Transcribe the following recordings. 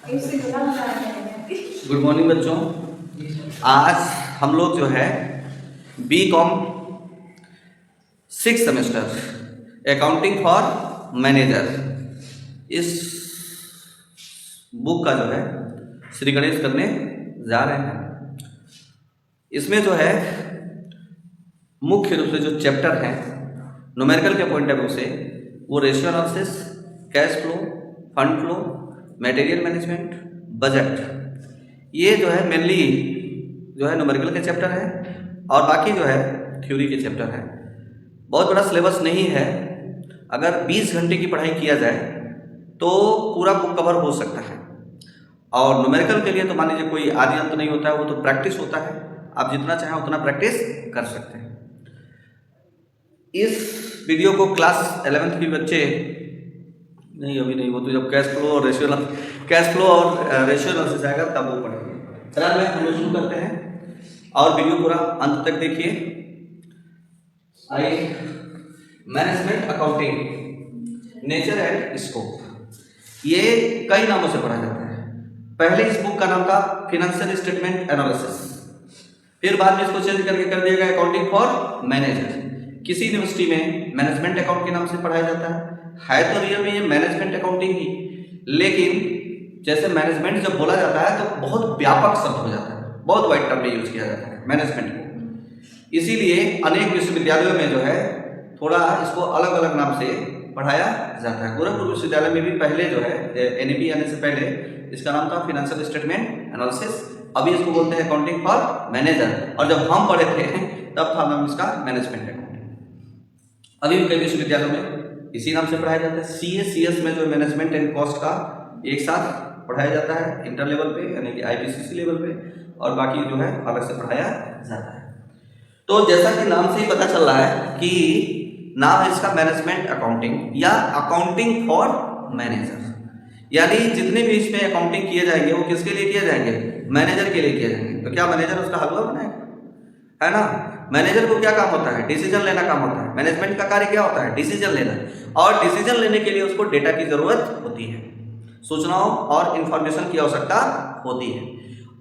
Good morning बच्चों। आज हम लोग जो है B.Com 6 semester accounting for manager इस बुक का जो है श्री गणेश करने जा रहे हैं। इसमें जो है मुख्य रूप से जो चैप्टर हैं न्यूमेरिकल के पॉइंट ऑफ व्यू से वो ratio analysis, cash flow, fund flow, material management, budget, ये जो है मेनली जो है न्यूमेरिकल के चैप्टर है और बाकी जो है थ्योरी के चैप्टर है। बहुत बड़ा सिलेबस नहीं है। अगर 20 घंटे की पढ़ाई किया जाए तो पूरा बुक कवर हो सकता है। और न्यूमेरिकल के लिए तो मान लीजिए कोई आदि अंत नहीं होता है, वो तो प्रैक्टिस होता है। आप जितना चाहें उतना प्रैक्टिस कर सकते हैं। इस वीडियो को क्लास 11th के बच्चे नहीं, अभी नहीं, वो तो जब कैश फ्लो और रेशियो एनालिसिस आएगा तब वो पढ़ेंगे। चलिए हम लोग शुरू करते हैं और वीडियो पूरा अंत तक देखिए। Management accounting nature and scope, ये कई नामों से पढ़ा जाता है। पहले इस बुक का नाम था फाइनेंशियल स्टेटमेंट एनालिसिस, फिर बाद में इसको चेंज करके कर दिया गया अकाउंटिंग फॉर मैनेजर। किसी यूनिवर्सिटी में मैनेजमेंट अकाउंट के नाम से पढ़ाया जाता है तो रियल में ये मैनेजमेंट अकाउंटिंग ही, लेकिन जैसे मैनेजमेंट जब बोला जाता है तो बहुत व्यापक शब्द हो जाता है, बहुत वाइड टर्म में यूज किया जाता है मैनेजमेंट को। इसीलिए अनेक विश्वविद्यालयों में जो है थोड़ा इसको अलग अलग नाम से पढ़ाया जाता है। गोरखपुर विश्वविद्यालय में भी पहले जो है NEP आने से पहले इसका नाम था फाइनेंशियल स्टेटमेंट एनालिसिस, अभी इसको बोलते हैं अकाउंटिंग फॉर मैनेजर। और जब हम पढ़े थे तब था नाम इसका मैनेजमेंट अकाउंटिंग। अभी भी कई विश्वविद्यालयों में इसी नाम से पढ़ाया जाता है। CS में जो मैनेजमेंट एंड कॉस्ट का एक साथ पढ़ाया जाता है इंटर लेवल पे, यानी कि IPCC लेवल पे, और बाकी जो है अलग से पढ़ाया जाता है। तो जैसा कि नाम से ही पता चल रहा है कि नाम है इसका मैनेजमेंट अकाउंटिंग या अकाउंटिंग फॉर मैनेजर, यानी जितने भी इसमें अकाउंटिंग किए जाएंगे वो किसके लिए किए जाएंगे? मैनेजर के लिए किए जाएंगे। तो क्या मैनेजर उसका हलवा बनाएगा? है ना। मैनेजर को क्या काम होता है? डिसीजन लेना काम होता है। मैनेजमेंट का कार्य क्या होता है? डिसीजन लेना। और डिसीजन लेने के लिए उसको डेटा की जरूरत होती है, सूचनाओं और इंफॉर्मेशन की आवश्यकता होती है,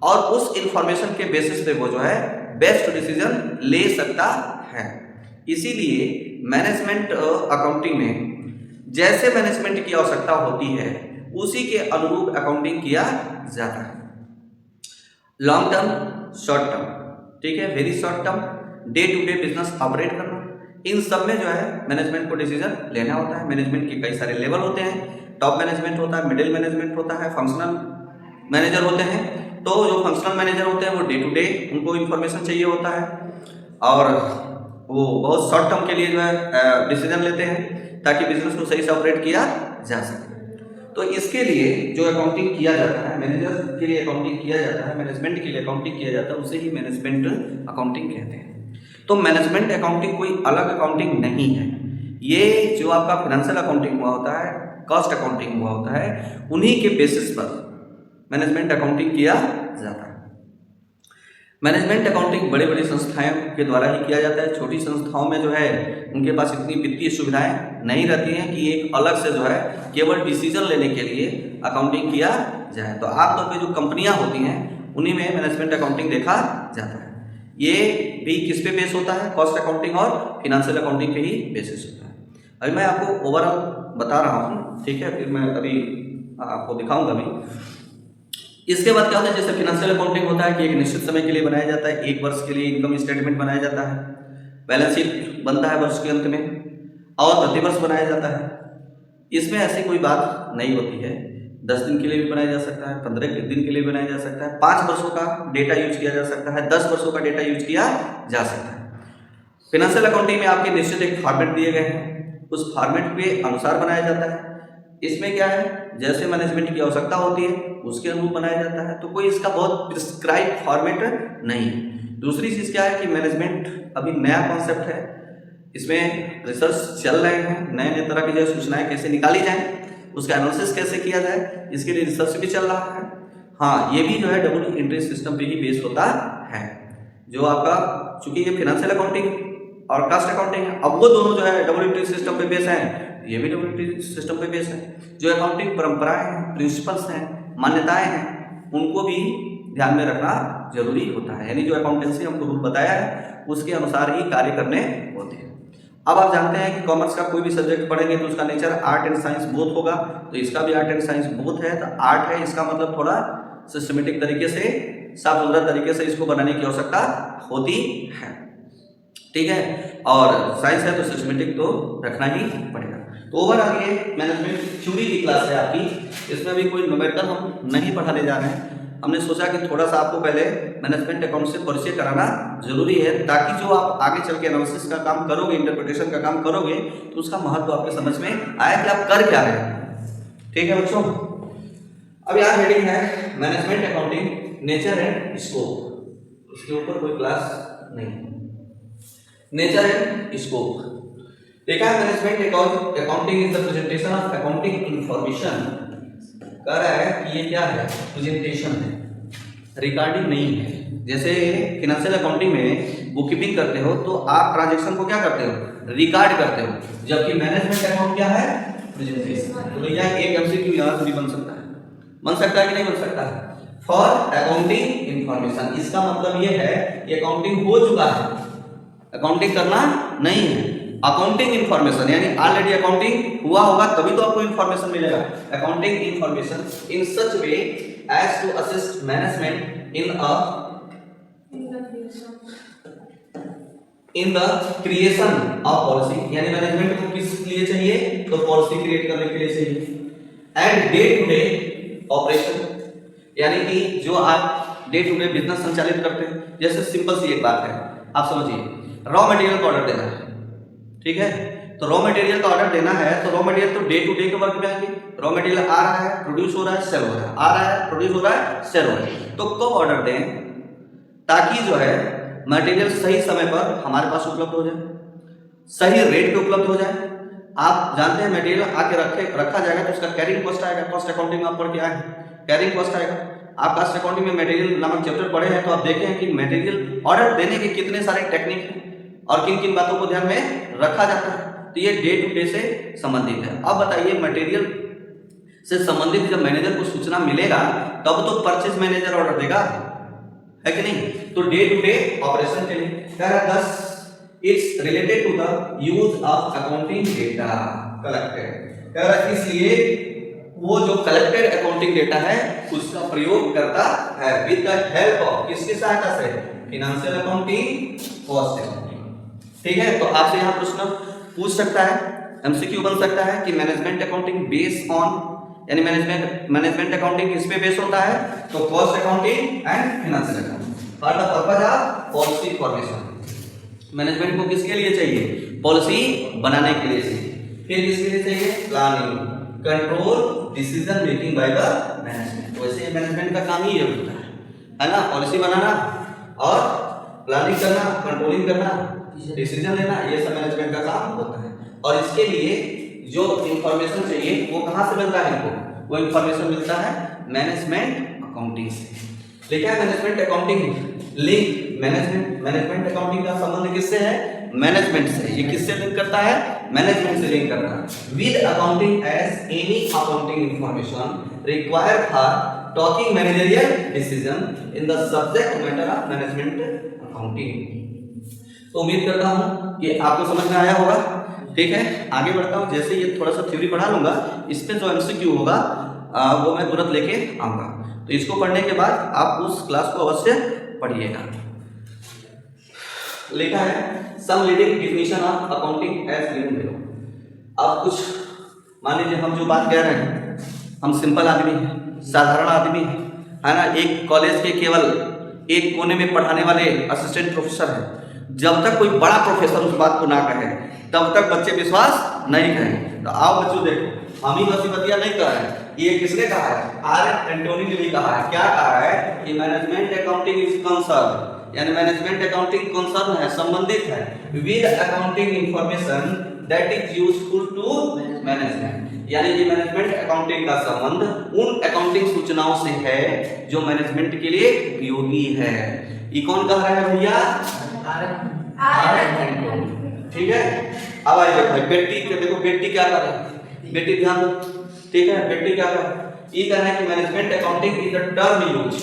और उस इंफॉर्मेशन के बेसिस पे वो जो है बेस्ट डिसीजन ले सकता है। इसीलिए मैनेजमेंट अकाउंटिंग में जैसे मैनेजमेंट की आवश्यकता होती है उसी के अनुरूप अकाउंटिंग किया जाता है। लॉन्ग टर्म, शॉर्ट टर्म, ठीक है, very short term, day to day business operate करना, इन सब में जो है मैनेजमेंट को डिसीजन लेना होता है। मैनेजमेंट के कई सारे लेवल होते हैं। टॉप मैनेजमेंट होता है, मिडिल मैनेजमेंट होता है, फंक्शनल मैनेजर होते हैं। तो जो फंक्शनल मैनेजर होते हैं वो डे टू डे उनको इन्फॉर्मेशन चाहिए होता है और वो बहुत शॉर्ट टर्म के लिए जो है डिसीजन लेते हैं ताकि बिजनेस को सही से ऑपरेट किया जा सके। तो इसके लिए जो अकाउंटिंग किया जाता है, मैनेजर के लिए अकाउंटिंग किया जाता है, मैनेजमेंट के लिए अकाउंटिंग किया जाता है, उसे ही मैनेजमेंट अकाउंटिंग कहते हैं। तो मैनेजमेंट अकाउंटिंग कोई अलग अकाउंटिंग नहीं है। ये जो आपका फाइनेंशियल अकाउंटिंग हुआ होता है, कॉस्ट अकाउंटिंग हुआ होता है, उन्हीं के बेसिस पर मैनेजमेंट अकाउंटिंग किया जाता है। मैनेजमेंट अकाउंटिंग बड़े बड़ी संस्थाओं के द्वारा ही किया जाता है। छोटी संस्थाओं में जो है उनके पास इतनी वित्तीय सुविधाएं नहीं रहती हैं कि एक अलग से जो है केवल डिसीजन लेने के लिए अकाउंटिंग किया जाए। तो आमतौर पे जो कंपनियां होती हैं उन्हीं में मैनेजमेंट अकाउंटिंग देखा जाता है। ये भी किस पे बेस होता है? कॉस्ट अकाउंटिंग और फिनेंशियल अकाउंटिंग पे ही बेसिस होता है। अभी मैं आपको ओवरऑल बता रहा हूँ, ठीक है, फिर मैं अभी आपको दिखाऊंगा भी। इसके बाद क्या होता है, जैसे फाइनेंशियल अकाउंटिंग होता है कि एक निश्चित समय के लिए बनाया जाता है, 1 वर्ष के लिए इनकम स्टेटमेंट बनाया जाता है, बैलेंस शीट बनता है वर्ष के अंत में, और प्रतिवर्ष बनाया जाता है। इसमें ऐसी कोई बात नहीं होती है। 10 दिन के लिए भी बनाया जा सकता है, 15 दिन के लिए बनाया जा सकता है, 5 वर्षों का डेटा यूज किया जा सकता है, 10 वर्षों का डेटा यूज किया जा सकता है। फाइनेंशियल अकाउंटिंग में आपके निश्चित एक फॉर्मेट दिए गए हैं, उस फॉर्मेट के अनुसार बनाया जाता है। इसमें क्या है, जैसे मैनेजमेंट की आवश्यकता होती है उसके अनुरूप बनाया जाता है। तो कोई इसका बहुत प्रिस्क्राइब फॉर्मेट नहीं है। दूसरी चीज़ क्या है कि मैनेजमेंट अभी नया कॉन्सेप्ट है, इसमें रिसर्च चल रहे हैं, नए नए तरह की जो सूचनाएं कैसे निकाली जाएं, उसका एनालिसिस कैसे किया जाए, इसके लिए रिसर्च भी चल रहा है। हाँ, ये भी जो है डबल एंट्री सिस्टम पे ही बेस होता है। जो आपका, चूंकि ये फाइनेंशियल अकाउंटिंग और कास्ट अकाउंटिंग है, अब वो दोनों जो है डबल एंट्री सिस्टम पे बेस है, ये भी डबल एंट्री सिस्टम पे बेस है। जो अकाउंटिंग परंपराएं हैं, प्रिंसिपल्स हैं, मान्यताएं हैं उनको भी ध्यान में रखना जरूरी होता है। यानी जो अकाउंटेंसी हमको रूल बताया है उसके अनुसार ही कार्य करने होते हैं। अब आप जानते हैं कि कॉमर्स का कोई भी सब्जेक्ट पढ़ेंगे तो उसका nature art and science both होगा, तो इसका भी आर्ट एंड साइंस बोथ है। तो आर्ट है, इसका मतलब थोड़ा सिस्टमेटिक तरीके से, साफ सुथरा तरीके से इसको बनाने की आवश्यकता होती है, ठीक है। और साइंस है तो सिस्टमेटिक तो रखना ही पड़ेगा। तो ओवरऑल ये मैनेजमेंट थ्योरी की क्लास है आपकी, इसमें भी कोई न्यूमेरिकल हम नहीं पढ़ाने जा रहे हैं। हमने सोचा कि थोड़ा सा आपको पहले मैनेजमेंट अकाउंट से परिचय कराना जरूरी है, ताकि जो आप आगे चल के एनालिसिस का काम करोगे, इंटरप्रिटेशन का काम करोगे, तो उसका महत्व आपके समझ में आए कि आप कर क्या रहे हैं। ठीक है बच्चों, अब यहाँ हेडिंग है management accounting nature and scope. उसके ऊपर कोई क्लास नहीं, नेचर एंड स्कोप। देखा है management accounting is the presentation of accounting information. कह रहा है कि ये क्या है, प्रेजेंटेशन है, रिकॉर्डिंग नहीं है। जैसे फाइनेंशियल अकाउंटिंग में बुक कीपिंग करते हो तो आप ट्रांजैक्शन को क्या करते हो, रिकॉर्ड करते हो, जबकि मैनेजमेंट अकाउंट क्या है, प्रेजेंटेशन। तो भैया एक एमसीक्यू यहाँ से भी बन सकता है कि नहीं बन सकता है। फॉर अकाउंटिंग इंफॉर्मेशन, इसका मतलब ये है कि अकाउंटिंग हो चुका है, अकाउंटिंग करना नहीं है। अकाउंटिंग इंफॉर्मेशन यानी ऑलरेडी अकाउंटिंग हुआ होगा तभी तो आपको इंफॉर्मेशन मिलेगा। Accounting information in such way as to assist management in the creation of policy, यानी मैनेजमेंट को किस लिए चाहिए, तो पॉलिसी क्रिएट करने के लिए चाहिए। And day to day operation, यानी कि जो आप डे टू डे बिजनेस संचालित करते हैं। जैसे सिंपल सी एक बात है, आप समझिए, रॉ मटेरियल का ऑर्डर देना है, ठीक है। तो रॉ मटेरियल का ऑर्डर देना है तो रॉ मटेरियल तो डे टू डे के वर्क में आएंगे। रॉ मटेरियल आ रहा है, प्रोड्यूस हो रहा है, सेल हो रहा है, आ रहा है, प्रोड्यूस हो रहा है, सेल हो रहा है। तो कब ऑर्डर दें ताकि जो है मटेरियल सही समय पर हमारे पास उपलब्ध हो जाए, सही रेट पे उपलब्ध हो जाए। आप जानते हैं मटेरियल आके रखा जाएगा तो उसका कैरिंग कॉस्ट आएगा। कॉस्ट अकाउंटिंग में आप पढ़ के आए, कैरिंग कॉस्ट आएगा। आप कॉस्ट अकाउंटिंग में मटेरियल नामक चैप्टर पढ़े हैं तो आप देखें कि मटेरियल ऑर्डर देने के कितने सारे टेक्निक हैं और किन किन बातों को ध्यान में रखा जाता है। तो ये डे टू डे से संबंधित है। अब बताइए, मटेरियल से संबंधित जब मैनेजर को सूचना मिलेगा तब तो परचेज मैनेजर ऑर्डर देगा, है कि नहीं। तो डे टू डे ऑपरेशन के लिए कह रहा है, thus it's related to the use of accounting data collected. कह रहा है इसलिए वो जो कलेक्टेड अकाउंटिंग डेटा है उसका प्रयोग करता है विद द हेल्प ऑफ, किसकी सहायता से, फाइनेंशियल अकाउंटिंग, कॉस्ट अकाउंटिंग। ठीक है, तो आपसे यहाँ प्रश्न पूछ सकता है, एमसीक्यू बन सकता है कि मैनेजमेंट अकाउंटिंग बेस ऑन, यानी मैनेजमेंट अकाउंटिंग किस पे बेस होता है, तो cost accounting and financial accounting for the purpose of policy formation. Management को किसके लिए चाहिए, पॉलिसी बनाने के लिए चाहिए। फिर किसके लिए चाहिए, planning, control, decision making by the management. वैसे मैनेजमेंट का काम ही ये होता है ना, पॉलिसी बनाना और प्लानिंग करना, कंट्रोलिंग करना, डिसीजन लेना, ये सब मैनेजमेंट का काम होता है। और इसके लिए जो इंफॉर्मेशन चाहिए वो कहाँ से मिलता है इनको, वो इंफॉर्मेशन मिलता है मैनेजमेंट अकाउंटिंग से। देखिए management accounting link, management accounting का संबंध किससे है, मैनेजमेंट से। ये किससे लिंक करता है, मैनेजमेंट से लिंक करता है। With accounting as any accounting information required for talking managerial decision in the subject matter of management accounting. तो उम्मीद करता हूं कि आपको समझ में आया होगा। ठीक है, आगे बढ़ता हूं। जैसे ये थोड़ा सा थ्योरी पढ़ा लूंगा, इस पे जो एमसीक्यू होगा वो मैं तुरंत लेके आऊंगा। तो इसको पढ़ने के बाद आप उस क्लास को अवश्य पढ़िएगा। लिखा है some leading definition of accounting as given below. अब कुछ मान लीजिए हम जो बात कह रहे हैं, हम सिंपल आदमी हैं, साधारण आदमी है ना। एक कॉलेज के केवल एक कोने में पढ़ाने वाले असिस्टेंट प्रोफेसर हैं। जब तक कोई बड़ा प्रोफेसर उस बात को ना कहे तब तक बच्चे विश्वास नहीं करें। तो आओ बच्चों देखो, हम ही बसी बतिया नहीं कह रहे हैं, ये किसने कहा है, आर एंटोनी ने भी कहा है। क्या कहा है कि मैनेजमेंट अकाउंटिंग इज कंसर्न, यानी मैनेजमेंट अकाउंटिंग कंसर्न है, संबंधित है with accounting information that is useful to management. यानी ये मैनेजमेंट अकाउंटिंग का संबंध उन अकाउंटिंग सूचनाओं से है जो मैनेजमेंट के लिए उपयोगी है। ये कौन कह रहा है भैया, ठीक है। अब आइए भाई, बेटी के देखो, बेटी क्या कर रहा है, बेटी ध्यान दो। ठीक है, बेटी क्या कर, ये कहना है कि management accounting is the term use,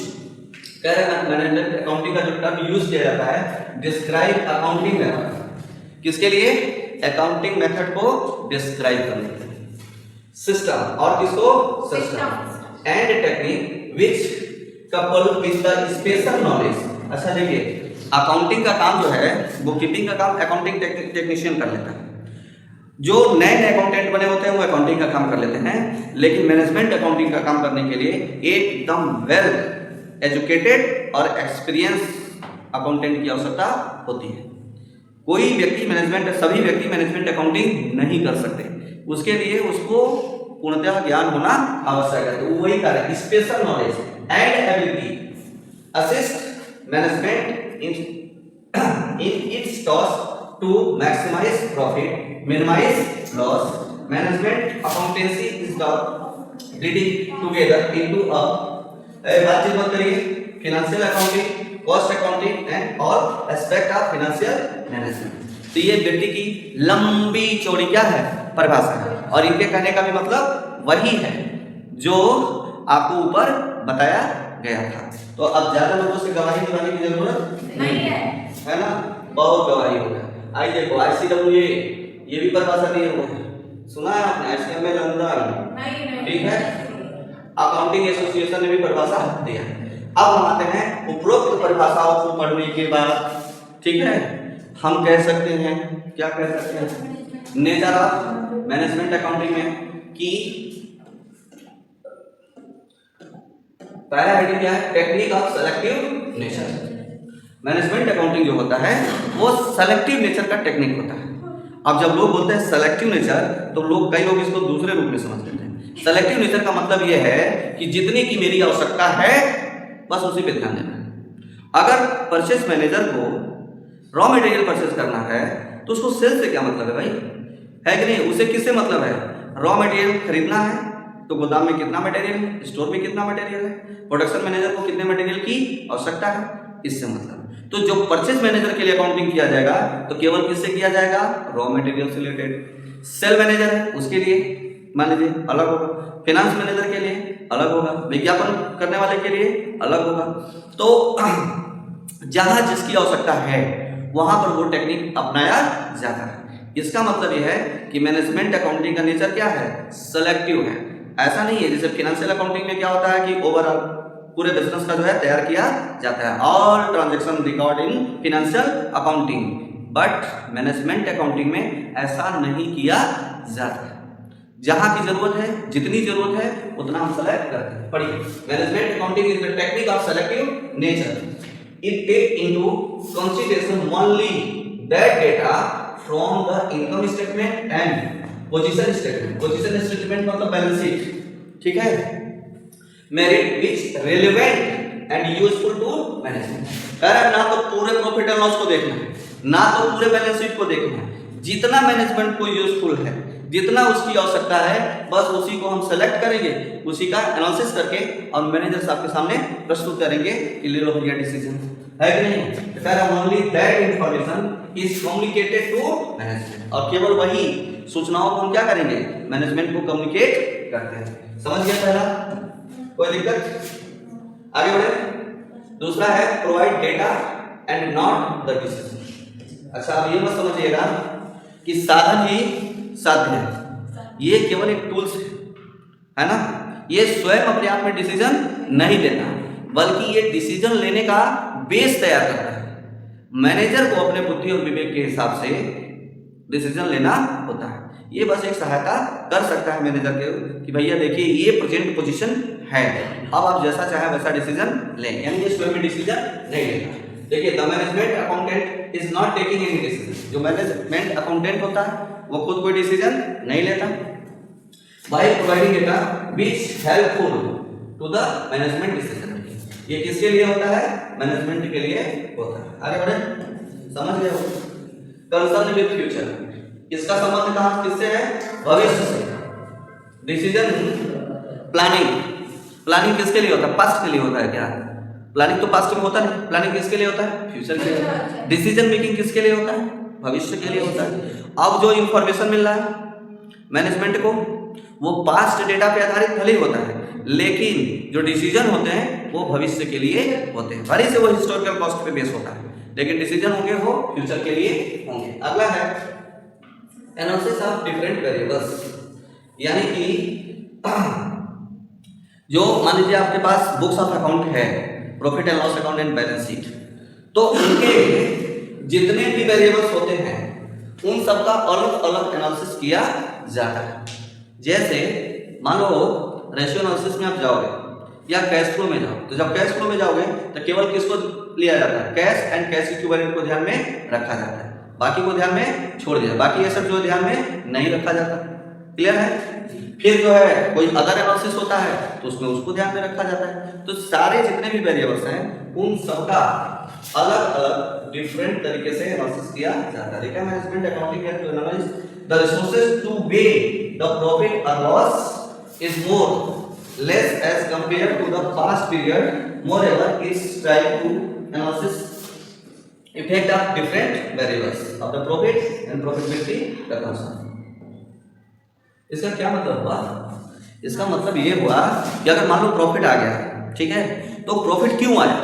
कह रहे हैं मैनेजमेंट अकाउंटिंग का जो टर्म यूज किया जाता है डिस्क्राइब अकाउंटिंग मेथड, किसके लिए? अकाउंटिंग मेथड को डिस्क्राइब करने के लिए, सिस्टम और किसको? System and technique which couple with the special knowledge. अच्छा देखिए, अकाउंटिंग का काम जो है, बुक कीपिंग का काम अकाउंटिंग टेक्नीशियन कर लेता है, जो नए नए अकाउंटेंट बने होते हैं वो अकाउंटिंग का काम कर लेते हैं, लेकिन मैनेजमेंट अकाउंटिंग का काम करने के लिए एकदम वेल एजुकेटेड और एक्सपीरियंस अकाउंटेंट की आवश्यकता होती है। कोई व्यक्ति मैनेजमेंट, सभी व्यक्ति मैनेजमेंट अकाउंटिंग नहीं कर सकते, उसके लिए उसको पूर्णतः ज्ञान होना आवश्यक है। तो वही कार्य special knowledge and ability assist management in its task to maximize profit, minimize loss. Management accountancy is the leading together into a बातचीत मत करिए, financial accounting, cost accounting and all aspect of financial management। तो ये व्यक्ति की लंबी चौड़ी क्या है? परिभाषा है, और इनके कहने का भी मतलब वही है जो आपको ऊपर बताया गया था। तो अब ज्यादा लोगों से गवाही दिलाने की जरूरत नहीं है ना, बहुत गवाही होगा। आई देखो ICWA ये भी परिभाषा दिए हुए हैं, सुना है आपने? HTML लंदन, ठीक है, अकाउंटिंग एसोसिएशन ने भी परिभाषा दिया है। अब हम आते हैं उपरोक्त परिभाषाओं को पढ़ने के बाद, ठीक है, हम कह सकते हैं, क्या कह सकते हैं? नेचर ऑफ मैनेजमेंट अकाउंटिंग में कि पहला हेडिंग क्या है? Technique of selective nature. Management accounting जो होता है वो सेलेक्टिव नेचर का टेक्निक होता है। अब जब लोग बोलते हैं सेलेक्टिव नेचर, तो लोग, कई लोग इसको दूसरे रूप में समझ लेते हैं। सेलेक्टिव नेचर का मतलब ये है कि जितनी की मेरी आवश्यकता है बस उसी पे ध्यान देना है। अगर परचेस मैनेजर को रॉ मटेरियल परचेस करना है तो उसको सेल से क्या मतलब है भाई? है कि नहीं? उसे किससे मतलब है? रॉ मटेरियल खरीदना है तो गोदाम में कितना मटेरियल है, स्टोर में कितना मटेरियल है, प्रोडक्शन मैनेजर को कितने मटेरियल की आवश्यकता है, इससे मतलब। तो जो परचेज मैनेजर के लिए अकाउंटिंग किया जाएगा तो केवल किससे किया जाएगा? रॉ मटेरियल से रिलेटेड। सेल मैनेजर है उसके लिए मान लीजिए अलग होगा, फाइनेंस मैनेजर के लिए अलग होगा, विज्ञापन करने वाले के लिए अलग होगा। तो जहां जिसकी आवश्यकता है वहां पर वो टेक्निक अपनाया जाता है। इसका मतलब यह है कि मैनेजमेंट अकाउंटिंग का नेचर क्या है? सेलेक्टिव है। ऐसा नहीं है जैसे फाइनेंशियल अकाउंटिंग में क्या होता है कि ओवरऑल पूरे बिजनेस का जो है तैयार किया जाता है, all transaction record in financial accounting, but management accounting में ऐसा नहीं किया जाता है। जहां की जरूरत है, जितनी जरूरत है उतना हम सेलेक्ट करते हैं। पढ़िए, management accounting is the technique of selective nature. It take into consideration only that data from the income statement and position statement. Position statement मतलब बैलेंस शीट, ठीक है, merit which relevant and useful to management. ना तो पूरे profit and loss को देखना है, ना तो पूरे बैलेंस शीट को देखना है, जितना मैनेजमेंट को यूजफुल है, जितना उसकी आवश्यकता है, बस उसी को हम सेलेक्ट करेंगे, उसी का एनालिसिस करके और मैनेजर साहब के सामने प्रस्तुत करेंगे कि ले लो भैया डिसीजन, है कि नहीं? Only that information is communicated to management, और केवल वही सूचनाओं को हम क्या करेंगे? मैनेजमेंट को कम्युनिकेट करते हैं। समझ गया पहला? कोई दिक्कत? आगे बढ़े। दूसरा है provide data and not the decision. अच्छा, अब ये मत समझिएगा कि साधन ही साध्य है, ये केवल एक टूल्स है ना, ये स्वयं अपने आप में डिसीजन नहीं लेता, बल्कि ये डिसीजन लेने का बेस तैयार करता है। मैनेजर को अपने बुद्धि और विवेक के हिसाब से डिसीजन लेना होता है। ये बस एक सहायता कर सकता है मैनेजर के कि भैया देखिए ये प्रेजेंट पोजीशन है, अब आप जैसा चाहे वैसा डिसीजन लें, यानी ये स्वयं डिसीजन नहीं लेगा। देखिए, the management accountant is not taking any decision. जो मैनेजमेंट अकाउंटेंट होता है वो खुद कोई डिसीजन नहीं लेता। By providing data which helpful to the management decision making. ये किसके लिए होता है? मैनेजमेंट के लिए होता है। आगे बढ़े, समझ गए हो? कंसर्न विद फ्यूचर, इसका संबंध कहां किससे है? भविष्य से। डिसीजन प्लानिंग, प्लानिंग किसके लिए होता है? पास्ट के लिए होता है क्या? प्लानिंग तो पास्ट में होता नहीं, प्लानिंग किसके लिए होता है? फ्यूचर के लिए। डिसीजन मेकिंग किसके लिए होता है? भविष्य के लिए होता है। अब जो इंफॉर्मेशन मिल रहा है मैनेजमेंट को, वो पास्ट डेटा पे आधारित भले ही होता है, लेकिन जो डिसीजन होते हैं वो भविष्य के लिए होते हैं। भले से वो हिस्टोरिकल कॉस्ट पे बेस होता है, लेकिन डिसीजन होंगे वो फ्यूचर के लिए होंगे। अगला है एनालिसिस ऑफ डिफरेंट वेरिएबल्स, यानी कि जो मान लीजिए आपके पास बुक्स ऑफ अकाउंट है, profit and loss account and balance sheet, तो उनके जितने भी वेरिएबल्स होते हैं उन सबका अलग अलग एनालिसिस किया जाता है। जैसे मान लो रेशियो एनालिसिस में आप जाओगे या कैश फ्लो में जाओ, तो जब कैश फ्लो में जाओगे तो केवल किसको लिया जाता है, कैश एंड कैश इक्विवेलेंट को ध्यान में रखा जाता है, बाकी को ध्यान में छोड़ दिया, बाकी ये सब जो ध्यान में नहीं रखा जाता। क्लियर है? फिर जो है कोई अदर एनालिसिस होता है तो उसमें उसको ध्यान में रखा जाता है। तो सारे जितने भी वेरिएबल्स हैं उन सबका अलग अलग डिफरेंट तरीके से एनालिसिस किया जाता है। देखिए मैनेजमेंट अकाउंटिंग है to analyse the resources to weigh the profit और loss is more less as compare to the past period, moreover it's try to analysis effect of different variables of the profit and profitability concern. इसका क्या मतलब हुआ? इसका मतलब ये हुआ कि अगर मान लो प्रॉफिट आ गया, ठीक है, तो प्रॉफिट क्यों आया,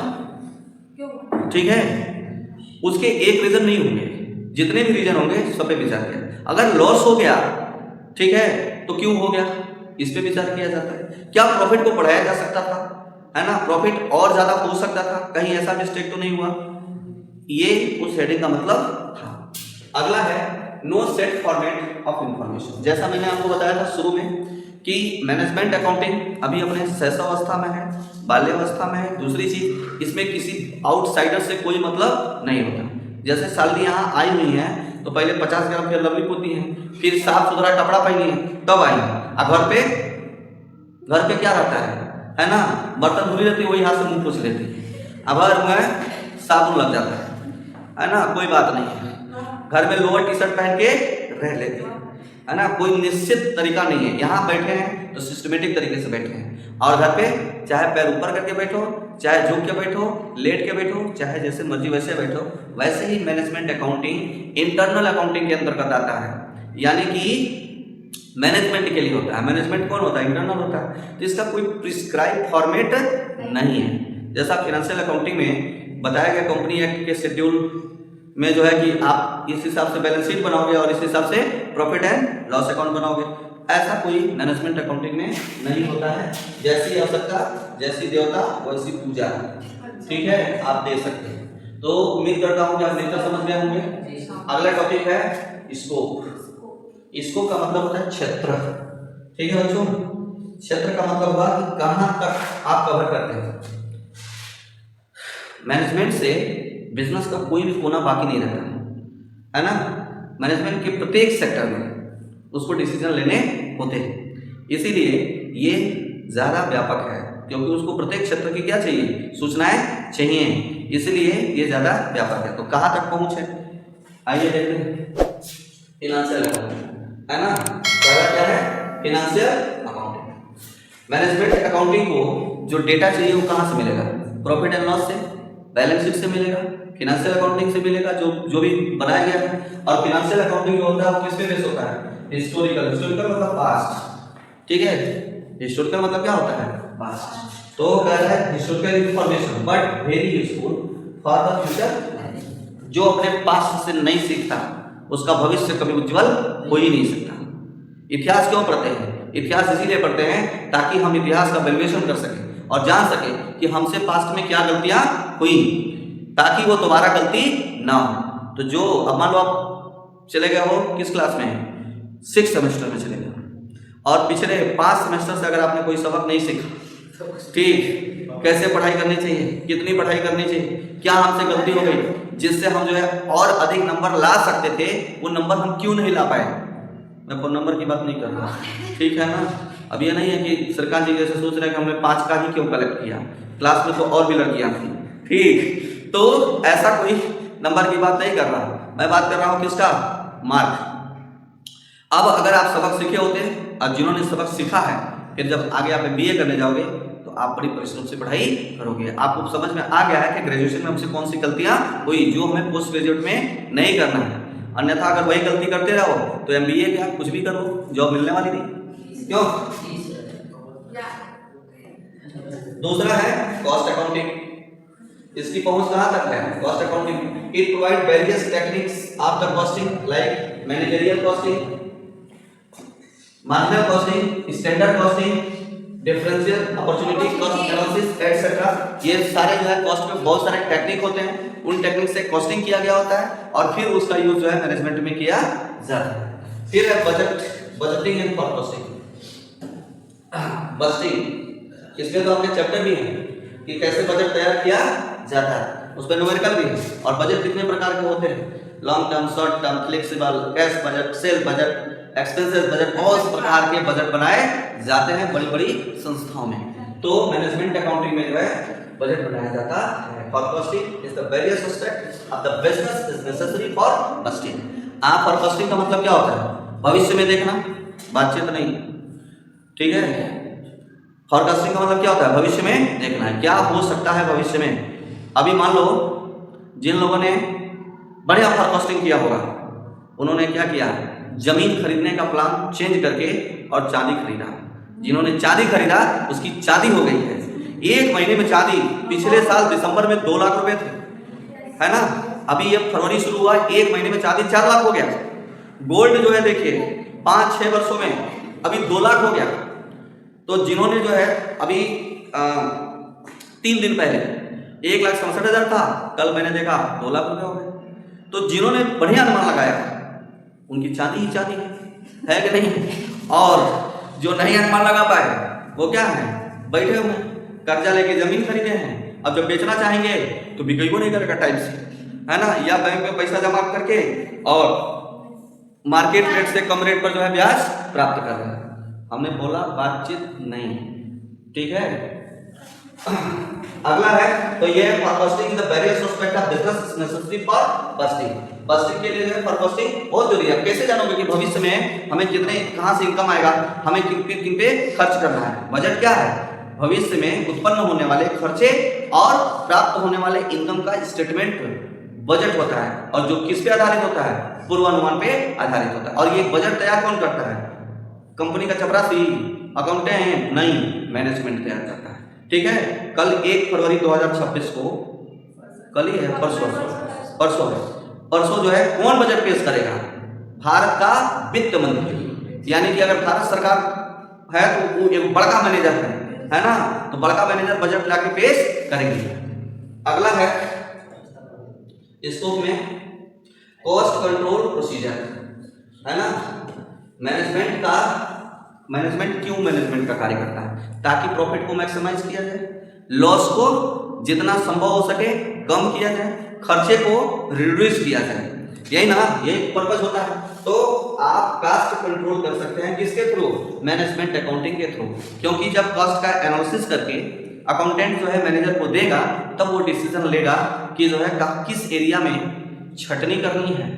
ठीक है, उसके एक रीजन नहीं होंगे, जितने भी रीजन होंगे सब पे विचार किया। अगर लॉस हो गया, ठीक है, तो क्यों हो गया, इस पे विचार किया जाता है। क्या प्रॉफिट को बढ़ाया जा सकता था, है ना, प्रॉफिट और ज्यादा हो सकता था, कहीं ऐसा मिस्टेक तो नहीं हुआ, ये उस हेडिंग का मतलब था। अगला है no set format of information. जैसा मैंने आपको बताया था शुरू में कि मैनेजमेंट अकाउंटिंग अभी अपने शैशवावस्था में है, बाल्यावस्था में है। दूसरी चीज, इसमें किसी आउटसाइडर से कोई मतलब नहीं होता। जैसे साली यहाँ आई हुई है तो पहले 50 ग्राम की लवली पोती है, फिर साफ सुथरा कपड़ा पहनी है, तब आई। और घर पे क्या रहता है ना, बर्तन धुली रहती है, वही हाथ से मुंह पोंछ लेती है। अब घर में साबुन लग जाता है ना, कोई बात नहीं है। घर में लोअर टी शर्ट पहन के रह लेते है ना, कोई निश्चित तरीका नहीं है। यहाँ बैठे हैं तो सिस्टमेटिक तरीके से बैठे हैं, और घर पे चाहे पैर ऊपर करके बैठो, चाहे झुक के बैठो, लेट के बैठो, चाहे जैसे मर्जी वैसे बैठो। वैसे ही मैनेजमेंट अकाउंटिंग इंटरनल अकाउंटिंग के अंतर्गत आता है, यानी कि मैनेजमेंट के लिए होता है। मैनेजमेंट कौन होता है? इंटरनल होता है। तो इसका कोई प्रिस्क्राइब फॉर्मेट नहीं है। जैसा फाइनेंशियल अकाउंटिंग में बताया गया कंपनी एक्ट के शेड्यूल में जो है कि आप इस हिसाब से बैलेंस शीट बनाओगे और इस हिसाब से प्रॉफिट एंड लॉस अकाउंट बनाओगे, ऐसा कोई मैनेजमेंट अकाउंटिंग में नहीं होता है। जैसी आवश्यकता, जैसी देवता वैसी पूजा, ठीक है, आप दे सकते हैं। तो उम्मीद करता हूँ कि आप नेचर समझ गए होंगे। अगला टॉपिक है स्कोप। स्कोप का मतलब होता है क्षेत्र, ठीक है बच्चों। क्षेत्र का मतलब हुआ कि कहाँ तक आप कवर करते हैं। मैनेजमेंट से बिजनेस का कोई भी कोना बाकी नहीं रहता, है ना। मैनेजमेंट के प्रत्येक सेक्टर में उसको डिसीजन लेने होते हैं, इसीलिए ये ज़्यादा व्यापक है, क्योंकि उसको प्रत्येक क्षेत्र की क्या चाहिए, सूचनाएं चाहिए, इसलिए ये ज़्यादा व्यापक है। तो कहाँ तक पहुँच है, आइए देखते हैं। फिनेंशियल अकाउंटिंग, है ना, पहला क्या है, फिनेंशियल अकाउंटिंग। मैनेजमेंट अकाउंटिंग को जो डेटा चाहिए वो कहाँ से मिलेगा? प्रॉफिट एंड लॉस से, बैलेंस शीट से मिलेगा, फिनेंशियल अकाउंटिंग से मिलेगा, जो भी बनाया गया है। और फिनेंशियल अकाउंटिंग जो होता है वो किस पे बेस होता है? हिस्टोरिकल। हिस्टोरिकल मतलब पास्ट, ठीक है। हिस्टोरिकल मतलब क्या होता है? पास्ट। तो क्या है, historical information but very useful for the future. जो अपने पास्ट से नहीं सीखता उसका भविष्य कभी उज्जवल हो ही नहीं सकता। इतिहास क्यों पढ़ते हैं? इतिहास इसीलिए पढ़ते हैं ताकि हम इतिहास का वैल्यूएशन कर सकें और जान सके कि हमसे पास्ट में क्या गलतियां हुई, ताकि वो दोबारा गलती ना हो। तो जो अब मान लो आप चले गए हो किस क्लास में, 6th सेमेस्टर में चले गए, और पिछले 5 सेमेस्टर से अगर आपने कोई सबक नहीं सीखा, ठीक, कैसे पढ़ाई करनी चाहिए, कितनी पढ़ाई करनी चाहिए, क्या हमसे गलती हो गई जिससे हम जो है और अधिक नंबर ला सकते थे, वो नंबर हम क्यों नहीं ला पाए। मैं फोन नंबर की बात नहीं कर रहा, ठीक है ना। अब ये नहीं है कि सरकार जी जैसे सोच रहे हैं कि हमने 5 का ही क्यों कलेक्ट किया, क्लास में तो और भी लड़कियां थी, ठीक। तो ऐसा कोई नंबर की बात नहीं कर रहा, मैं बात कर रहा हूँ किसका, मार्क। अब अगर आप सबक सीखे होते हैं और जिन्होंने सबक सीखा है, फिर जब आगे आप MBA करने जाओगे तो आप बड़ी परिश्रम से पढ़ाई करोगे। आपको समझ में आ गया है कि ग्रेजुएशन में हमसे कौन सी गलतियां हुई जो हमें पोस्ट ग्रेजुएट में नहीं करना है। अन्यथा अगर वही गलती करते रहो तो MBA क्या कुछ भी करो, जॉब मिलने वाली नहीं। क्यों? दूसरा है कॉस्ट अकाउंटिंग, इसकी पहुंच कहां तक है? Cost accounting. It provide various techniques of the costing like managerial costing, marginal costing, standard costing, differential opportunity cost analysis etcetera. ये सारे जो है कॉस्ट में बहुत सारे टेक्निक होते हैं, उन टेक्निक से कॉस्टिंग किया गया होता है और फिर उसका यूज जो है मैनेजमेंट में किया जाता है। फिर है budget, budgeting and forecasting. Budgeting इसमें तो आपके चैप्टर भी हैं कि कैसे बजट तैयार किया जाता है, उस पर न्यूमेरिकल भी है। और बजट कितने प्रकार के होते हैं? Long term, short term, flexible, cash budget, cell budget, expenses budget, बहुत प्रकार के बजट बनाए जाते हैं बड़ी बड़ी संस्थाओं में। तो मैनेजमेंट अकाउंटिंग में जो है बजट बनाया जाता है। Forecasting is the various aspects of the business is necessary for budgeting. Forecasting का मतलब क्या होता है? भविष्य में देखना, बातचीत नहीं, ठीक है। फोरकास्टिंग का मतलब क्या होता है? भविष्य में देखना है, क्या हो सकता है भविष्य में। अभी मान लो जिन लोगों ने बढ़िया फोरकास्टिंग किया होगा, उन्होंने क्या किया? जमीन खरीदने का प्लान चेंज करके और चांदी खरीदा। जिन्होंने चांदी खरीदा उसकी चांदी हो गई है। एक महीने में चांदी, पिछले साल दिसंबर में 2 लाख रुपए थे, है ना, अभी ये फरवरी शुरू हुआ, एक महीने में चांदी 4 लाख हो गया। गोल्ड जो है देखिए 5-6 वर्षों में अभी 2 लाख हो गया। तो जिन्होंने जो है अभी 3 दिन पहले 1,67,000 था, कल मैंने देखा 2 लाख रुपए हो गए। तो जिन्होंने बढ़िया अनुमान लगाया उनकी चांदी ही चांदी है कि नहीं? और जो नहीं अनुमान लगा पाए वो क्या है? बैठे हुए हैं, कर्जा लेके जमीन खरीदे हैं, अब जब बेचना चाहेंगे तो बिकेबो नहीं करेगा टाइम से, है ना, या बैंक में पैसा जमा करके और मार्केट रेट से कम रेट पर जो है ब्याज प्राप्त कर रहे हैं। हमने बोला बातचीत नहीं, ठीक है। अगला है तो ये forecasting the various aspect of business necessary for budgeting. Budgeting के लिए फोरकास्टिंग बहुत जरूरी है। कैसे जानोगे कि भविष्य में हमें कितने, कहां से इनकम आएगा, हमें किन पे खर्च करना है। बजट क्या है? भविष्य में उत्पन्न होने वाले खर्चे और प्राप्त होने वाले इनकम का स्टेटमेंट बजट होता है। और जो किस पे आधारित होता है? पूर्वानुमान पे आधारित होता है। और ये बजट तैयार कौन करता है? कंपनी का चपरासी, अकाउंटेंट नहीं, मैनेजमेंट तैयार करता है, ठीक है। कल 1 फरवरी 2026 को, कल ही है, परसों जो है कौन बजट पेश करेगा? भारत का वित्त मंत्री। यानी कि अगर भारत सरकार है तो वो एक बड़का मैनेजर है ना, तो बड़का मैनेजर बजट लाके पेश करेंगे। अगला है स्कोप में कॉस्ट कंट्रोल प्रोसीजर, है ना। मैनेजमेंट क्यों मैनेजमेंट का कार्य करता है? ताकि प्रॉफिट को मैक्सिमाइज किया जाए, लॉस को जितना संभव हो सके कम किया जाए, खर्चे को रिड्यूस किया जाए, यही ना, ये पर्पस होता है। तो आप कॉस्ट कंट्रोल कर सकते हैं किसके थ्रू? मैनेजमेंट अकाउंटिंग के थ्रू। क्योंकि जब कॉस्ट का एनालिसिस करके अकाउंटेंट जो है मैनेजर को देगा, तब वो डिसीजन लेगा कि जो है किस एरिया में छटनी करनी है,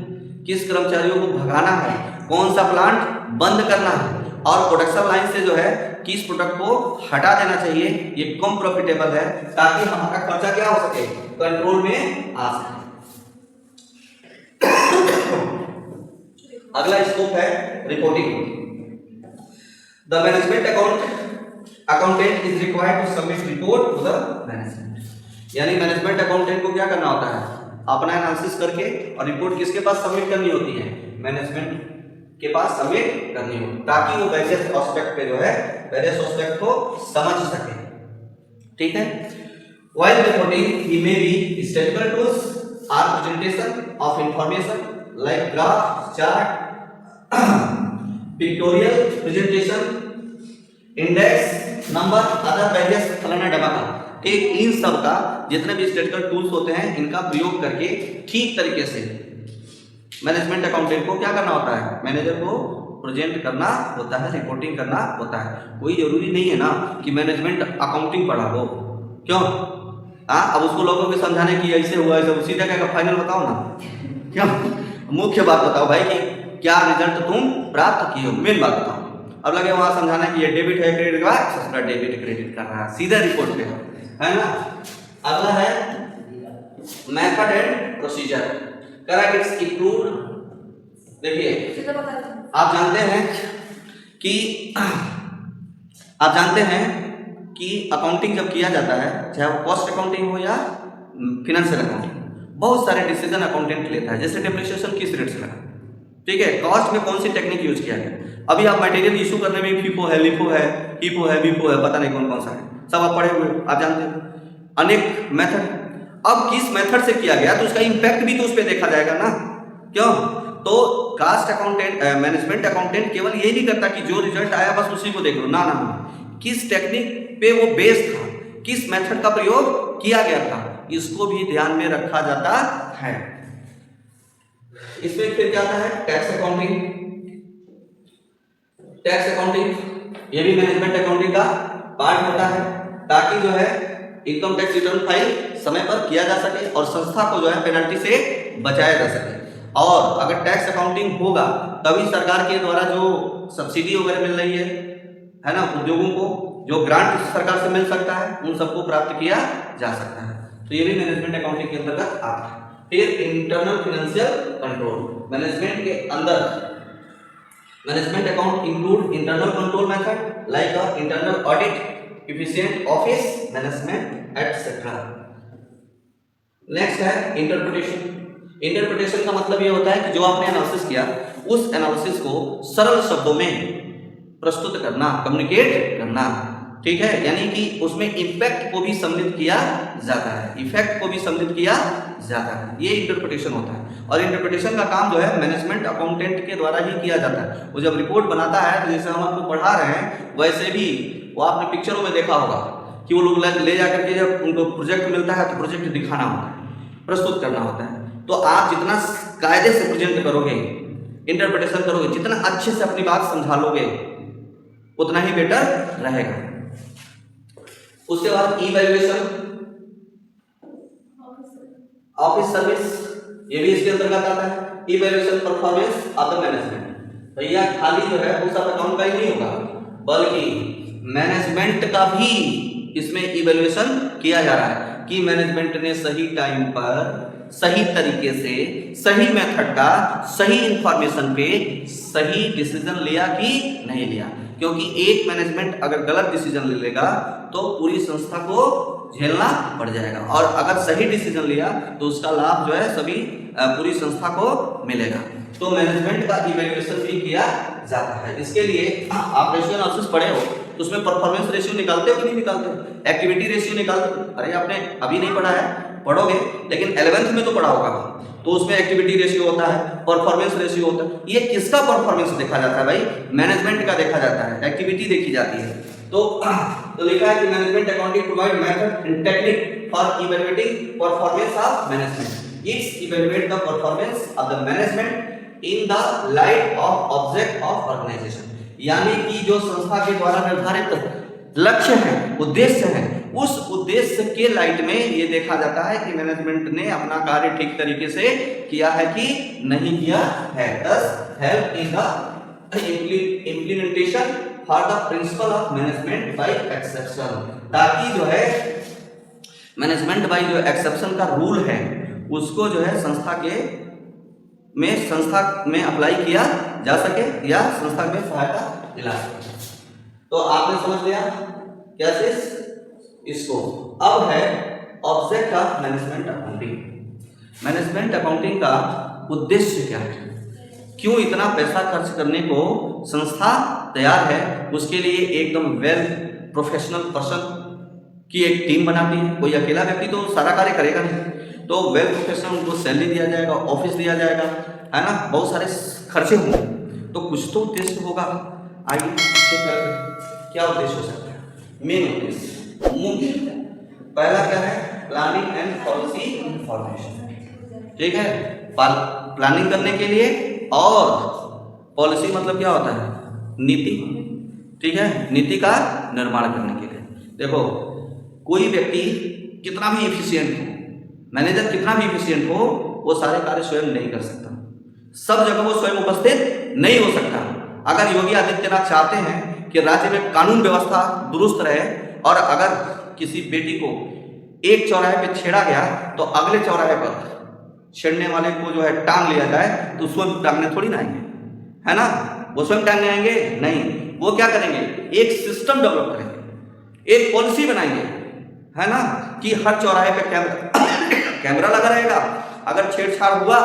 किस कर्मचारियों को भगाना है, कौन सा प्लांट बंद करना है, और प्रोडक्शन लाइन से जो है किस प्रोडक्ट को हटा देना चाहिए, ये कम प्रॉफिटेबल है, ताकि हमारा खर्चा क्या हो सके? कंट्रोल में आ सके। अगला स्कोप है reporting. The management accountant is required to submit report to the management. यानी मैनेजमेंट अकाउंटेंट को क्या करना होता है? अपना एनालिसिस करके और रिपोर्ट किसके पास सबमिट करनी होती है? मैनेजमेंट के पास सबमिट करनी हो, ताकि वो वेरियस एस्पेक्ट पे जो है वेरियस एस्पेक्ट को समझ सके, ठीक है। While reporting, he may be statistical tools or presentation of information like graph, chart, pictorial presentation, index, number, other various फलाना डबाका, ठीक। इन सब का जितने भी स्टैटिस्टिकल टूल्स होते हैं इनका प्रयोग करके ठीक तरीके से मैनेजमेंट अकाउंटेंट को क्या करना होता है? मैनेजर को प्रेजेंट करना होता है, रिपोर्टिंग करना होता है। कोई जरूरी नहीं है ना कि मैनेजमेंट अकाउंटिंग पढ़ा हो, क्यों? अब उसको लोगों को समझाने की ऐसे हुआ है, सीधा क्या फाइनल बताओ ना, क्यों? मुख्य बात बताओ भाई कि क्या रिजल्ट तुम प्राप्त किए हो, मेन बात बताओ। अब लगे वहां समझाना कि ये डेबिट है क्रेडिट का, सस्ता डेबिट क्रेडिट कर रहा है, सीधा रिपोर्ट पे है ना। अगला है method and procedure. Correct, it's include. देखिए आप जानते हैं कि अकाउंटिंग जब किया जाता है, चाहे वो कॉस्ट अकाउंटिंग हो या फिनेंशियल अकाउंटिंग, बहुत सारे डिसीजन अकाउंटेंट लेता है। जैसे डेप्रिसिएशन किस रेट से लगा, ठीक है, कॉस्ट में कौन सी टेक्निक यूज किया गया। अभी आप मटेरियल इशू करने में फीफो है, लिफो है, हीपो है, बीपो है, पता नहीं कौन कौन सा है, सब आप पढ़े हुए, आप जानते हो, अनेक मेथड। अब किस मेथड से किया गया तो उसका इंपैक्ट भी तो उस पर देखा जाएगा ना, क्यों? तो कास्ट अकाउंटेंट, मैनेजमेंट अकाउंटेंट केवल ये नहीं करता कि जो रिजल्ट आया बस उसी को देख लो, ना ना, किस टेक्निक पे वो बेस था, किस मेथड का प्रयोग किया गया था, इसको भी ध्यान में रखा जाता है। इसमें फिर क्या आता है, टैक्स अकाउंटिंग। टैक्स अकाउंटिंग ये भी मैनेजमेंट अकाउंटिंग का पार्ट होता है, ताकि जो है इनकम टैक्स रिटर्न फाइल समय पर किया जा सके और संस्था को जो है पेनल्टी से बचाया जा सके। और अगर टैक्स अकाउंटिंग होगा तभी सरकार के द्वारा जो सब्सिडी वगैरह मिल रही है ना, उद्योगों को जो ग्रांट सरकार से मिल सकता है, उन सबको प्राप्त किया जा सकता है। तो ये भी मैनेजमेंट अकाउंटिंग के अंतर्गत आता है। फिर इंटरनल फाइनेंशियल कंट्रोल, मैनेजमेंट के अंदर management account include internal control method like internal audit, efficient office management etcetera. Next है इंटरप्रिटेशन। इंटरप्रिटेशन का मतलब ये होता है कि जो आपने एनालिसिस किया उस एनालिसिस को सरल शब्दों में प्रस्तुत करना, कम्युनिकेट करना, ठीक है, यानी कि उसमें इम्पैक्ट को भी सम्मिलित किया जाता है, इफेक्ट को भी सम्मिलित किया जाता है, ये इंटरप्रिटेशन होता है। और इंटरप्रिटेशन का काम जो है मैनेजमेंट अकाउंटेंट के द्वारा ही किया जाता है। वो जब रिपोर्ट बनाता है तो जैसे हम आपको पढ़ा रहे हैं वैसे भी वो आपने पिक्चरों में देखा होगा कि वो लोग ले जाकर के जब उनको प्रोजेक्ट मिलता है तो प्रोजेक्ट दिखाना होता है, प्रस्तुत करना होता है। तो आप जितना कायदे से प्रेजेंट करोगे, इंटरप्रिटेशन करोगे, जितना अच्छे से अपनी बात समझा लोगे उतना ही बेटर रहेगा। उसके बाद इवैल्यूएशन, ऑफिस सर्विस, ये भी इसके अंतर्गत आता है। Evaluation performance of the management, भैया खाली जो है वो सब अकाउंट का ही नहीं होगा बल्कि मैनेजमेंट का भी इसमें इवैल्यूएशन किया जा रहा है कि मैनेजमेंट ने सही टाइम पर, सही तरीके से, सही मेथड का, सही इंफॉर्मेशन पे सही डिसीजन लिया कि नहीं लिया। क्योंकि एक मैनेजमेंट अगर गलत डिसीजन ले लेगा तो पूरी संस्था को झेलना पड़ जाएगा, और अगर सही डिसीजन लिया तो उसका लाभ जो है सभी पूरी संस्था को मिलेगा। तो मैनेजमेंट का इवैल्यूएशन भी किया जाता है। इसके लिए आप रेशियो एनालिसिस पढ़े हो तो उसमें परफॉर्मेंस रेशियो निकालते हो कि नहीं निकालते हो, एक्टिविटी रेशियो निकालते हो। अरे आपने अभी नहीं पढ़ा है, पढ़ोगे, लेकिन 11th में तो पढ़ा होगा। तो उसमें एक्टिविटी रेशियो होता है, परफॉर्मेंस रेशियो होता है। ये किसका परफॉर्मेंस देखा जाता है भाई? मैनेजमेंट का देखा जाता है, एक्टिविटी देखी जाती है। तो लिखा है कि management accounting provide method and technique for evaluating performance of management. It's evaluate the performance of the management in the light of object of organisation, यानी कि जो संस्था के द्वारा निर्धारित लक्ष्य है, उद्देश्य है, उस उद्देश्य के लाइट में ये देखा जाता है कि मैनेजमेंट ने अपना कार्य ठीक तरीके से किया है कि नहीं किया है। Thus help in the implementation for the principle of management by exception, ताकि जो है मैनेजमेंट बाय जो एक्सेप्शन का रूल है उसको जो है संस्था में अप्लाई किया जा सके या संस्था में सहायता दिला सके। तो आपने समझ लिया क्या चीज इसको। अब है object of management accounting. Management accounting का उद्देश्य क्या है, क्यों इतना पैसा खर्च करने को संस्था तैयार है, उसके लिए एकदम वेल प्रोफेशनल पर्सन की एक टीम बनाती है। कोई अकेला व्यक्ति तो सारा कार्य करेगा नहीं, तो वेल प्रोफेशनल उनको सैलरी दिया जाएगा, ऑफिस दिया जाएगा, है ना, बहुत सारे खर्चे होंगे, तो कुछ तो उद्देश्य होगा। आइए क्या उद्देश्य हो सकता है? मेन उद्देश्य मुख्य पहला क्या है? प्लानिंग एंड पॉलिसी इंफॉर्मेशन, ठीक है, प्लानिंग करने के लिए, और पॉलिसी मतलब क्या होता है? नीति, ठीक है, नीति का निर्माण करने के लिए। देखो कोई व्यक्ति कितना भी एफिशिएंट हो, मैनेजर कितना भी एफिशिएंट हो, वो सारे कार्य स्वयं नहीं कर सकता, सब जगह वो स्वयं उपस्थित नहीं हो सकता। अगर योगी आदित्यनाथ चाहते हैं कि राज्य में कानून व्यवस्था दुरुस्त रहे, और अगर किसी बेटी को एक चौराहे पे छेड़ा गया तो अगले चौराहे पर छेड़ने वाले को जो है टांग लिया जाए, तो स्वयं टांगने थोड़ी ना आएंगे, है ना, वो स्वयं टांगने आएंगे नहीं, वो क्या करेंगे? एक सिस्टम डेवलप करेंगे, एक पॉलिसी बनाएंगे, है ना, कि हर चौराहे पे कैमरा लगा रहेगा। अगर छेड़छाड़ हुआ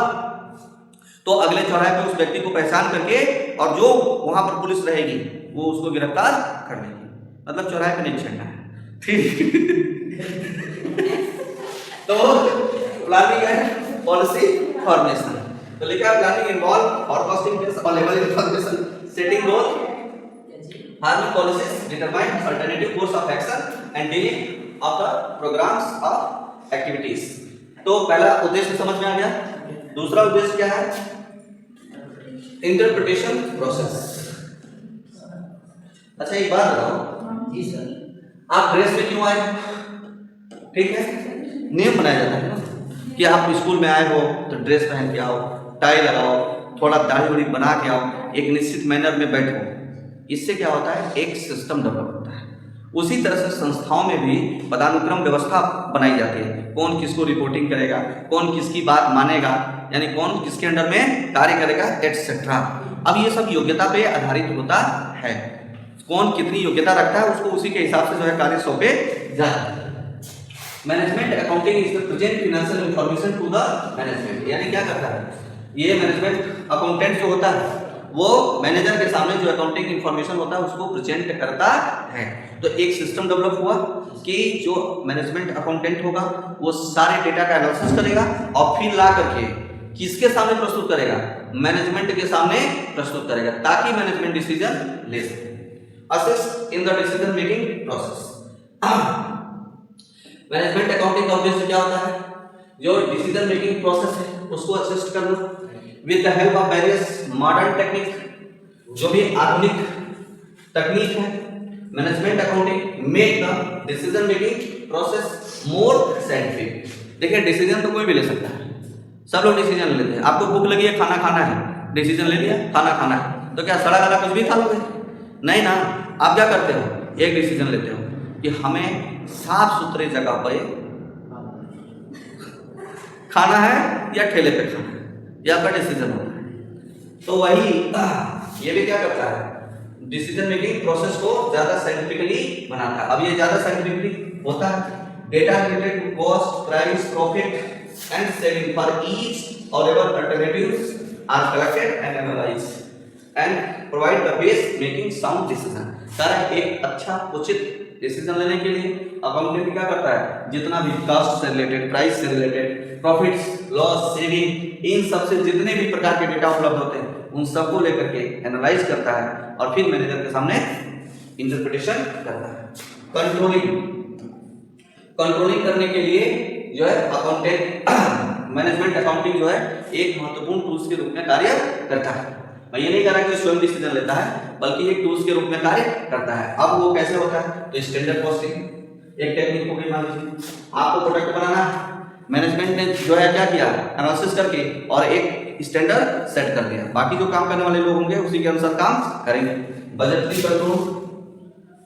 तो अगले चौराहे पे उस व्यक्ति को पहचान करके और जो वहां पर पुलिस रहेगी वो उसको गिरफ्तार कर लेगी। मतलब चौराहे पे नहीं छेड़ना है, ठीक। तो प्लानिंग है पॉलिसी फॉर्मेशन। तो लिखा है planning involve forecasting based on level information, setting goal, harmony policies, determine alternative course of action and dealing of the programmes of activities. तो पहला उद्देश्य समझ में आ गया। दूसरा उद्देश्य क्या है? Interpretation process. अच्छा एक बात बताओ जी सर, आप ड्रेस में क्यों आए? ठीक है, नियम बनाया जाता है ना कि आप स्कूल में आए हो तो ड्रेस पहन के आओ, टाई लगाओ, थोड़ा दाढ़ी वाड़ी बना के आओ, एक निश्चित मैनर में बैठो। इससे क्या होता है? एक सिस्टम डेवलप होता है। उसी तरह से संस्थाओं में भी पदानुक्रम व्यवस्था बनाई जाती है, कौन किसको रिपोर्टिंग करेगा, कौन किसकी बात मानेगा, यानी कौन किसके अंडर में कार्य करेगा, एटसेट्रा। अब ये सब योग्यता पे आधारित होता है, कौन कितनी योग्यता रखता है उसको उसी के हिसाब से जो है कार्य सौंपे जाता है। Management accounting is the present financial information to the management. यानी क्या करता है ये मैनेजमेंट अकाउंटेंट जो होता है वो मैनेजर के सामने जो अकाउंटिंग इंफॉर्मेशन होता है उसको प्रेजेंट करता है। तो एक सिस्टम डेवलप हुआ कि जो मैनेजमेंट अकाउंटेंट होगा वो सारे डेटा का एनालिसिस करेगा और फिर ला करके किसके सामने प्रस्तुत करेगा? मैनेजमेंट के सामने प्रस्तुत करेगा, ताकि मैनेजमेंट डिसीजन ले सके। Assist in the decision making process. Management accounting का उद्देश्य क्या होता है? जो डिसीजन मेकिंग प्रोसेस है उसको असिस्ट करना with the help of various modern technique, जो भी आधुनिक तकनीक है। Management accounting make the decision making process more scientific. देखिए डिसीजन तो कोई भी ले सकता है, सब लोग डिसीजन लेते हैं। आपको भूख लगी है, खाना खाना है, डिसीजन ले लिया खाना खाना है, तो क्या सड़ा गला कुछ भी खा लोगे? नहीं ना। आप क्या करते हो? एक डिसीजन लेते हो कि हमें साफ सुथरे जगह पर खाना है या ठेले पे खाना है, यह आपका डिसीजन होता है। तो वही ये भी क्या करता है? डिसीजन मेकिंग प्रोसेस को ज्यादा साइंटिफिकली बनाता है। अब ये ज्यादा साइंटिफिकली होता है। Data related to cost, price, profit and saving for each और every alternatives are collected and analysed and provide the base making sound decision. Sir एक अच्छा उचित डिसीजन लेने के लिए अकाउंटेंट क्या करता है? जितना भी कॉस्ट से रिलेटेड, प्राइस से रिलेटेड, प्रॉफिट्स, लॉस, सेविंग, इन सब से जितने भी प्रकार के डेटा उपलब्ध होते हैं उन सबको लेकर के एनालाइज करता है और फिर मैनेजर के सामने इंटरप्रिटेशन करता है। कंट्रोलिंग करने के लिए जो है अकाउंटेंट मैनेजमेंट अकाउंटिंग जो है एक महत्वपूर्ण टूल्स के रूप में कार्य करता है। मैं ये नहीं कह रहा कि स्वयं डिसीजन लेता है, बल्कि एक टूल्स के रूप में कार्य करता है। अब वो कैसे होता है? तो स्टैंडर्ड कॉस्टिंग एक टेक्निक हो गई। मान लीजिए आपको प्रोडक्ट बनाना है, मैनेजमेंट ने जो है क्या किया? एनालिसिस करके और एक स्टैंडर्ड सेट कर दिया। बाकी जो काम करने वाले लोग होंगे उसी के अनुसार काम करेंगे। Budgetary control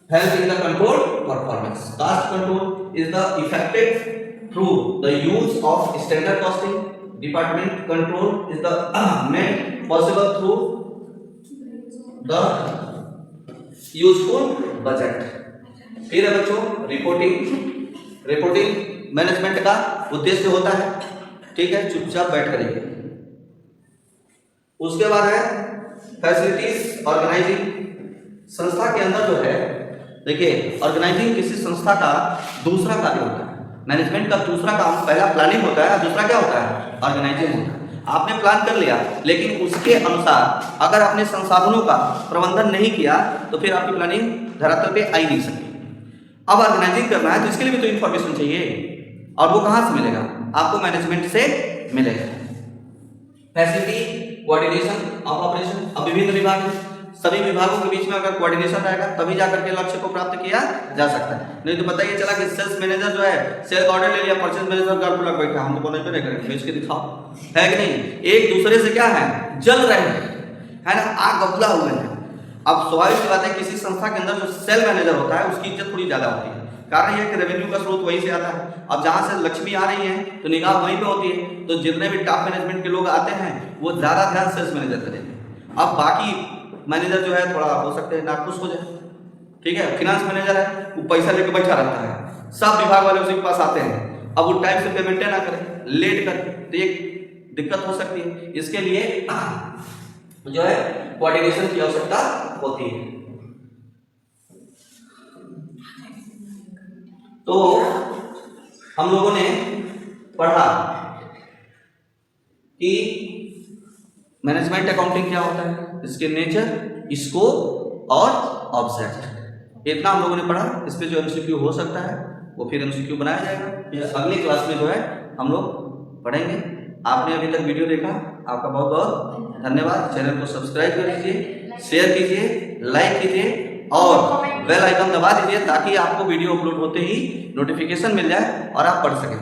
help in the control performance. Cost control is the affected through the use of standard costing. Department control is the made possible through the useful budget. फिर है बच्चों रिपोर्टिंग मैनेजमेंट का उद्देश्य होता है। ठीक है, चुपचाप बैठ करिए। उसके बाद है फैसिलिटीज ऑर्गेनाइजिंग। संस्था के अंदर जो है देखिए ऑर्गेनाइजिंग किसी संस्था का दूसरा कार्य होता है। मैनेजमेंट का दूसरा काम, पहला प्लानिंग होता है, दूसरा क्या होता है? ऑर्गेनाइजिंग होता है। आपने प्लान कर लिया लेकिन उसके अनुसार अगर आपने संसाधनों का प्रबंधन नहीं किया तो फिर आपकी प्लानिंग धरातल पे आ ही नहीं सकती। अब ऑर्गेनाइजिंग करना है तो इसके लिए भी तो इंफॉर्मेशन चाहिए, और वो कहां से मिलेगा? आपको मैनेजमेंट से मिलेगा। Facility coordination of operation. अब विभिन्न विभाग हैं, सभी विभागों के बीच में अगर कोऑर्डिनेशन रहेगा तभी जाकर के लक्ष्य को प्राप्त किया जा सकता है। नहीं तो पता ही चला कि सेल्स मैनेजर जो है सेल ऑर्डर ले लिया, परचेज मैनेजर घर पर लग बैठा, हम तो नहीं करेंगे, बेच के दिखाओ, है कि नहीं? एक दूसरे से क्या है? जल रहे हैं, है ना, आग बबूला हुए हैं। अब स्वाभाविक सी बात है किसी संस्था के अंदर जो सेल मैनेजर होता है उसकी इज्जत थोड़ी ज्यादा होती है। कारण यह कि रेवेन्यू का स्रोत वहीं से आता है। अब जहां से लक्ष्मी आ रही है तो निगाह वहीं पे होती है, तो जितने भी टॉप मैनेजमेंट के लोग आते हैं वो ज्यादा ध्यान सेल्स मैनेजर करेंगे। अब बाकी मैनेजर जो है थोड़ा हो सकते हैं नाखुश हो जाए, ठीक है, फाइनेंस मैनेजर है, वो पैसा लेके बैठा रहता है, सब विभाग वाले उसी के पास आते हैं, अब वो टाइम से पेमेंट ना करे, लेट करे, तो एक दिक्कत हो सकती है। इसके लिए जो है कोऑर्डिनेशन की आवश्यकता होती है। तो हम लोगों ने पढ़ा कि मैनेजमेंट अकाउंटिंग क्या होता है, इसके नेचर, स्कोप और ऑब्जेक्ट, इतना हम लोगों ने पढ़ा। इस पे जो एमसीक्यू हो सकता है वो फिर एमसीक्यू बनाया जाएगा, फिर अगली क्लास में जो है हम लोग पढ़ेंगे। आपने अभी तक वीडियो देखा, आपका बहुत बहुत धन्यवाद। चैनल को सब्सक्राइब कर लीजिए, शेयर कीजिए, लाइक कीजिए और बेल आइकन दबा दीजिए ताकि आपको वीडियो अपलोड होते ही नोटिफिकेशन मिल जाए और आप पढ़ सकें।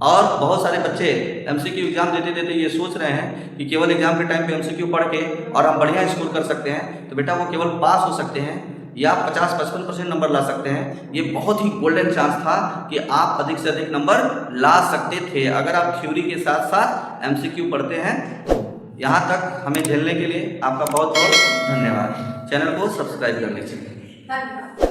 और बहुत सारे बच्चे एमसीक्यू एग्जाम देते देते ये सोच रहे हैं कि केवल एग्जाम के टाइम पे एमसीक्यू पढ़ के और हम बढ़िया स्कोर कर सकते हैं, तो बेटा वो केवल पास हो सकते हैं या 50-55% नंबर ला सकते हैं। ये बहुत ही गोल्डन चांस था कि आप अधिक से अधिक नंबर ला सकते थे अगर आप थ्योरी के साथ साथ एमसीक्यू पढ़ते हैं। यहाँ तक हमें झेलने के लिए आपका बहुत बहुत धन्यवाद। चैनल को सब्सक्राइब कर लीजिए।